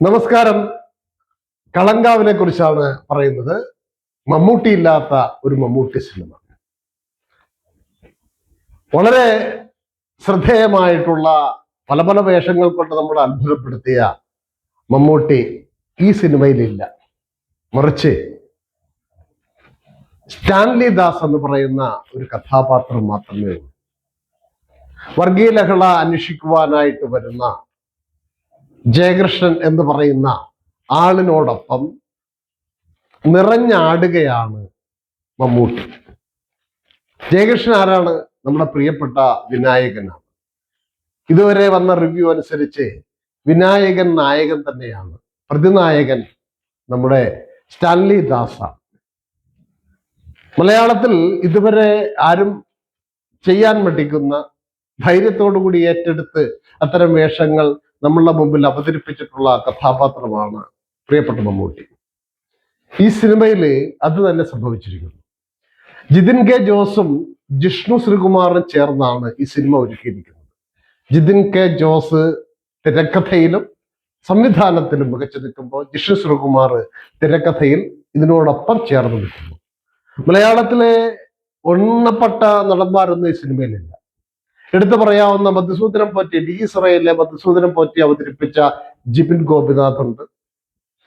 നമസ്കാരം. കളങ്കാവിനെ കുറിച്ചാണ് പറയുന്നത്. മമ്മൂട്ടി ഇല്ലാത്ത ഒരു മമ്മൂട്ടി സിനിമ. വളരെ ശ്രദ്ധേയമായിട്ടുള്ള പല പല വേഷങ്ങൾ കൊണ്ട് നമ്മൾ അത്ഭുതപ്പെടുത്തിയ മമ്മൂട്ടി ഈ സിനിമയിലില്ല. മറിച്ച് സ്റ്റാൻലി ദാസ് എന്ന് പറയുന്ന ഒരു കഥാപാത്രം മാത്രമേ ഉള്ളൂ. വർഗീയ ലഹള അന്വേഷിക്കുവാനായിട്ട് വരുന്ന ജയകൃഷ്ണൻ എന്ന് പറയുന്ന ആളിനോടൊപ്പം നിറഞ്ഞാടുകയാണ് മമ്മൂട്ടി. ജയകൃഷ്ണൻ ആരാണ്? നമ്മുടെ പ്രിയപ്പെട്ട വിനായകനാണ്. ഇതുവരെ വന്ന റിവ്യൂ അനുസരിച്ച് വിനായകൻ നായകൻ തന്നെയാണ്. പ്രതിനായകൻ നമ്മുടെ സ്റ്റാൻലി ദാസാണ്. മലയാളത്തിൽ ഇതുവരെ ആരും ചെയ്യാൻ മടിക്കുന്ന, ധൈര്യത്തോടു കൂടി ഏറ്റെടുത്ത് അത്തരം വേഷങ്ങൾ നമ്മളുടെ മുമ്പിൽ അവതരിപ്പിച്ചിട്ടുള്ള കഥാപാത്രമാണ് പ്രിയപ്പെട്ട മമ്മൂട്ടി. ഈ സിനിമയിൽ അത് തന്നെ സംഭവിച്ചിരിക്കുന്നു. ജിതിൻ കെ ജോസും ജിഷ്ണു ശ്രീകുമാറും ചേർന്നാണ് ഈ സിനിമ ഒരുക്കിയിരിക്കുന്നത്. ജിതിൻ കെ ജോസ് തിരക്കഥയിലും സംവിധാനത്തിലും മികച്ചു നിൽക്കുമ്പോൾ ജിഷ്ണു ശ്രീകുമാർ തിരക്കഥയിൽ ഇതിനോടൊപ്പം ചേർന്ന് നിൽക്കുന്നു. മലയാളത്തിലെ എണ്ണപ്പെട്ട നടന്മാരൊന്നും ഈ സിനിമയിലില്ല. എടുത്തു പറയാവുന്ന മധുസൂദനം പോറ്റി, ഡി ഇസ്രയേലിലെ മധുസൂദനം പോറ്റി അവതരിപ്പിച്ച ജിബിൻ ഗോപിനാഥ് ഉണ്ട്.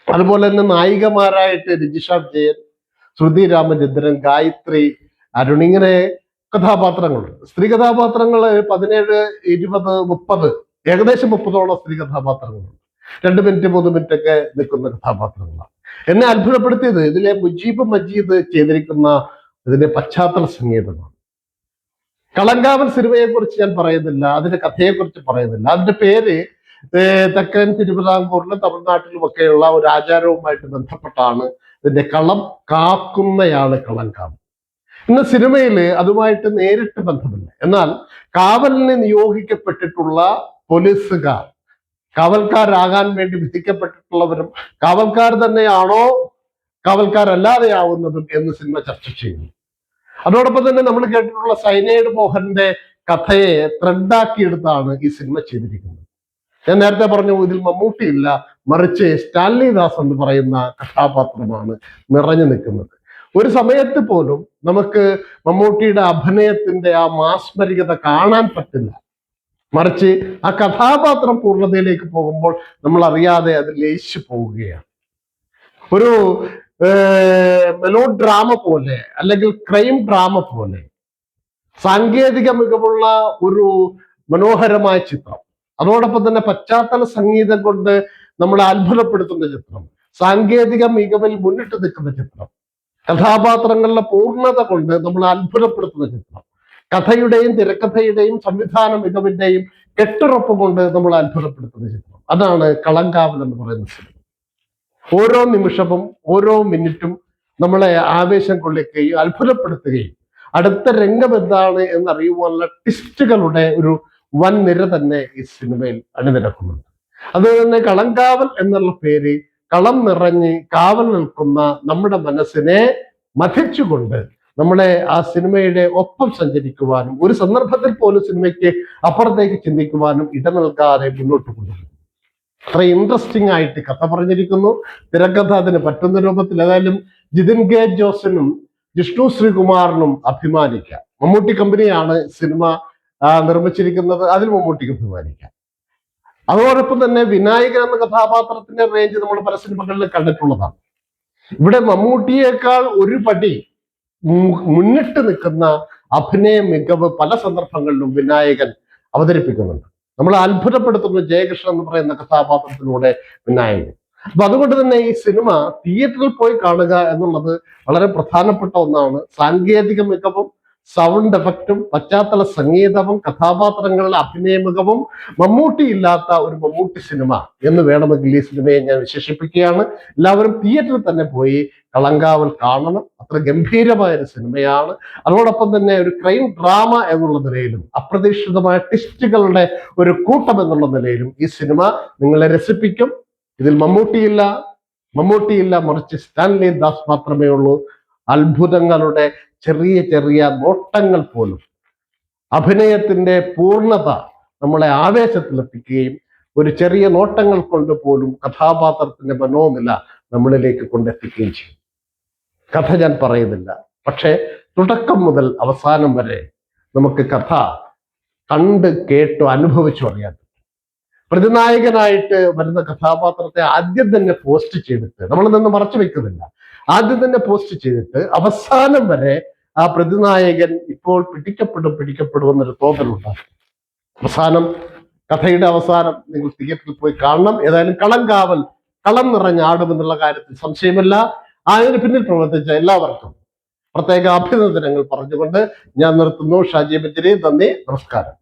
അതുപോലെ തന്നെ നായികമാരായിട്ട് രജിഷ ജയൻ, ശ്രുതി രാമചന്ദ്രൻ, ഗായത്രി, അരുൺ, ഇങ്ങനെ കഥാപാത്രങ്ങളുണ്ട്. സ്ത്രീ കഥാപാത്രങ്ങൾ 17, 20, 30, ഏകദേശം 30ഓളം സ്ത്രീ കഥാപാത്രങ്ങളുണ്ട്. 2 മിനിറ്റ് 3 മിനിറ്റ് ഒക്കെ നിൽക്കുന്ന കഥാപാത്രങ്ങളാണ്. എന്നെ അത്ഭുതപ്പെടുത്തിയത് ഇതിലെ മുജീബ് മജീദ് ചെയ്തിരിക്കുന്ന ഇതിന്റെ പശ്ചാത്തല സംഗീതമാണ്. കളങ്കാവൻ സിനിമയെ കുറിച്ച് ഞാൻ പറയുന്നില്ല, അതിന്റെ കഥയെക്കുറിച്ച് പറയുന്നില്ല. അതിന്റെ പേര് തെക്കൻ തിരുവിതാംകൂറിലും തമിഴ്നാട്ടിലും ഒക്കെയുള്ള ഒരു ആചാരവുമായിട്ട് ബന്ധപ്പെട്ടാണ് ഇതിന്റെ കളം കാക്കുന്നയാള് കളങ്കാവൻ. ഇന്ന് സിനിമയിൽ അതുമായിട്ട് നേരിട്ട് ബന്ധമില്ല. എന്നാൽ കാവലിന് നിയോഗിക്കപ്പെട്ടിട്ടുള്ള പോലീസുകാർ, കാവൽക്കാരാകാൻ വേണ്ടി വിധിക്കപ്പെട്ടിട്ടുള്ളവരും കാവൽക്കാർ തന്നെയാണോ കാവൽക്കാരല്ലാതെയാവുന്നതും എന്ന് സിനിമ ചർച്ച ചെയ്യുന്നു. അതോടൊപ്പം തന്നെ നമ്മൾ കേട്ടിട്ടുള്ള സൈനൈഡ് മോഹന്റെ കഥയെ ത്രെഡാക്കിയെടുത്താണ് ഈ സിനിമ ചെയ്തിരിക്കുന്നത്. ഞാൻ നേരത്തെ പറഞ്ഞു, ഇതിൽ മമ്മൂട്ടി ഇല്ല, മറിച്ച് സ്റ്റാൻലി ദാസ് എന്ന് പറയുന്ന കഥാപാത്രമാണ് നിറഞ്ഞു നിൽക്കുന്നത്. ഒരു സമയത്ത് പോലും നമുക്ക് മമ്മൂട്ടിയുടെ അഭിനയത്തിന്റെ ആ മാസ്മരികത കാണാൻ പറ്റില്ല. മറിച്ച് ആ കഥാപാത്രം പൂർണ്ണതയിലേക്ക് പോകുമ്പോൾ നമ്മൾ അറിയാതെ അത് ലയിച്ചു പോവുകയാണ്. ഒരു മെലോ ഡ്രാമ പോലെ, അല്ലെങ്കിൽ ക്രൈം ഡ്രാമ പോലെ സാങ്കേതിക മികവുള്ള ഒരു മനോഹരമായ ചിത്രം, അതോടൊപ്പം തന്നെ പശ്ചാത്തല സംഗീതം കൊണ്ട് നമ്മളെ അത്ഭുതപ്പെടുത്തുന്ന ചിത്രം, സാങ്കേതിക മികവിൽ മുന്നിട്ട് നിൽക്കുന്ന ചിത്രം, കഥാപാത്രങ്ങളുടെ പൂർണ്ണത കൊണ്ട് നമ്മളെ അത്ഭുതപ്പെടുത്തുന്ന ചിത്രം, കഥയുടെയും തിരക്കഥയുടെയും സംവിധാന മികവിന്റെയും കെട്ടുറപ്പ് കൊണ്ട് നമ്മളെ അത്ഭുതപ്പെടുത്തുന്ന ചിത്രം, അതാണ് കളങ്കാവൻ എന്ന് പറയുന്ന സിനിമ. ഓരോ നിമിഷവും ഓരോ മിനിറ്റും നമ്മളെ ആവേശം കൊള്ളിക്കുകയും അത്ഭുതപ്പെടുത്തുകയും അടുത്ത രംഗം എന്താണ് എന്നറിയുവാനുള്ള ട്വിസ്റ്റുകളുടെ ഒരു വൻ നിര തന്നെ ഈ സിനിമയിൽ അണിനിരക്കുന്നുണ്ട്. അതുപോലെ തന്നെ കളങ്കാവൽ എന്നുള്ള പേര് കളം നിറഞ്ഞ് കാവൽ നിൽക്കുന്ന നമ്മുടെ മനസ്സിനെ മഥിച്ചുകൊണ്ട് നമ്മളെ ആ സിനിമയുടെ ഒപ്പം സഞ്ചരിക്കുവാനും ഒരു സന്ദർഭത്തിൽ പോലും സിനിമയ്ക്ക് അപ്പുറത്തേക്ക് ചിന്തിക്കുവാനും ഇട നൽകാതെ മുന്നോട്ട് കൊണ്ടുപോകും. അത്ര ഇൻട്രസ്റ്റിംഗ് ആയിട്ട് കഥ പറഞ്ഞിരിക്കുന്നു. തിരക്കഥ അതിന് പറ്റുന്ന രൂപത്തിൽ. ഏതായാലും ജിതിൻ കെ ജോസിനും ജിഷ്ണു ശ്രീകുമാറിനും അഭിമാനിക്കാം. മമ്മൂട്ടി കമ്പനിയാണ് സിനിമ നിർമ്മിച്ചിരിക്കുന്നത്, അതിൽ മമ്മൂട്ടിക്ക് അഭിമാനിക്കാം. അതോടൊപ്പം തന്നെ വിനായകൻ എന്ന കഥാപാത്രത്തിന്റെ റേഞ്ച് നമ്മൾ പല സിനിമകളിൽ കണ്ടിട്ടുള്ളതാണ്. ഇവിടെ മമ്മൂട്ടിയേക്കാൾ ഒരു പടി മുന്നിട്ട് നിൽക്കുന്ന അഭിനയ മികവ് പല സന്ദർഭങ്ങളിലും വിനായകൻ അവതരിപ്പിക്കുന്നുണ്ട്. നമ്മൾ അത്ഭുതപ്പെടുത്തുന്ന ജയകൃഷ്ണൻ എന്ന് പറയുന്ന കഥാപാത്രത്തിലൂടെ വിനായകൻ. അപ്പൊ അതുകൊണ്ട് തന്നെ ഈ സിനിമ തിയേറ്ററിൽ പോയി കാണുക എന്നുള്ളത് വളരെ പ്രധാനപ്പെട്ട ഒന്നാണ്. സാങ്കേതിക മികവും സൗണ്ട് എഫക്റ്റും പശ്ചാത്തല സംഗീതവും കഥാപാത്രങ്ങളുടെ അഭിനയ മികവും മമ്മൂട്ടി ഇല്ലാത്ത ഒരു മമ്മൂട്ടി സിനിമ എന്ന് വേണമെങ്കിൽ ഈ സിനിമയെ ഞാൻ വിശേഷിപ്പിക്കുകയാണ്. എല്ലാവരും തിയേറ്ററിൽ തന്നെ പോയി കളങ്കാവൽ കാണണം. അത്ര ഗംഭീരമായ ഒരു സിനിമയാണ്. അതോടൊപ്പം തന്നെ ഒരു ക്രൈം ഡ്രാമ എന്നുള്ള നിലയിലും അപ്രതീക്ഷിതമായ ട്വിസ്റ്റുകളുടെ ഒരു കൂട്ടം എന്നുള്ള നിലയിലും ഈ സിനിമ നിങ്ങളെ രസിപ്പിക്കും. ഇതിൽ മമ്മൂട്ടിയില്ല, മറിച്ച് സ്റ്റാൻലി ദാസ് മാത്രമേ ഉള്ളൂ. അത്ഭുതങ്ങളുടെ ചെറിയ ചെറിയ നോട്ടങ്ങൾ പോലും അഭിനയത്തിന്റെ പൂർണ്ണത നമ്മളെ ആവേശത്തിലെത്തിക്കുകയും ഒരു ചെറിയ നോട്ടങ്ങൾ കൊണ്ട് പോലും കഥാപാത്രത്തിന്റെ മനോനില നമ്മളിലേക്ക് കൊണ്ടെത്തിക്കുകയും ചെയ്യും. കഥ ഞാൻ പറയുന്നില്ല, പക്ഷെ തുടക്കം മുതൽ അവസാനം വരെ നമുക്ക് കഥ കണ്ട് കേട്ടു അനുഭവിച്ചു അറിയാൻ പറ്റും. പ്രതിനായകനായിട്ട് വരുന്ന കഥാപാത്രത്തെ ആദ്യം തന്നെ പോസ്റ്റ് ചെയ്തിട്ട് നമ്മൾ നിന്ന് മറച്ചു വെക്കുന്നില്ല. ആദ്യം തന്നെ പോസ്റ്റ് ചെയ്തിട്ട് അവസാനം വരെ ആ പ്രതിനായകൻ ഇപ്പോൾ പിടിക്കപ്പെടും എന്നൊരു തോന്നലുണ്ടാകും. അവസാനം, കഥയുടെ അവസാനം നിങ്ങൾ തിയേറ്ററിൽ പോയി കാണണം. ഏതായാലും കളം നിറഞ്ഞാടുമെന്നുള്ള കാര്യത്തിൽ സംശയമില്ല. അതിന് പിന്നിൽ പ്രവർത്തിച്ച എല്ലാവർക്കും പ്രത്യേക അഭിനന്ദനങ്ങൾ പറഞ്ഞുകൊണ്ട് ഞാൻ നിർത്തുന്നു. ഷാജി ബജ്രി, നന്ദി, നമസ്കാരം.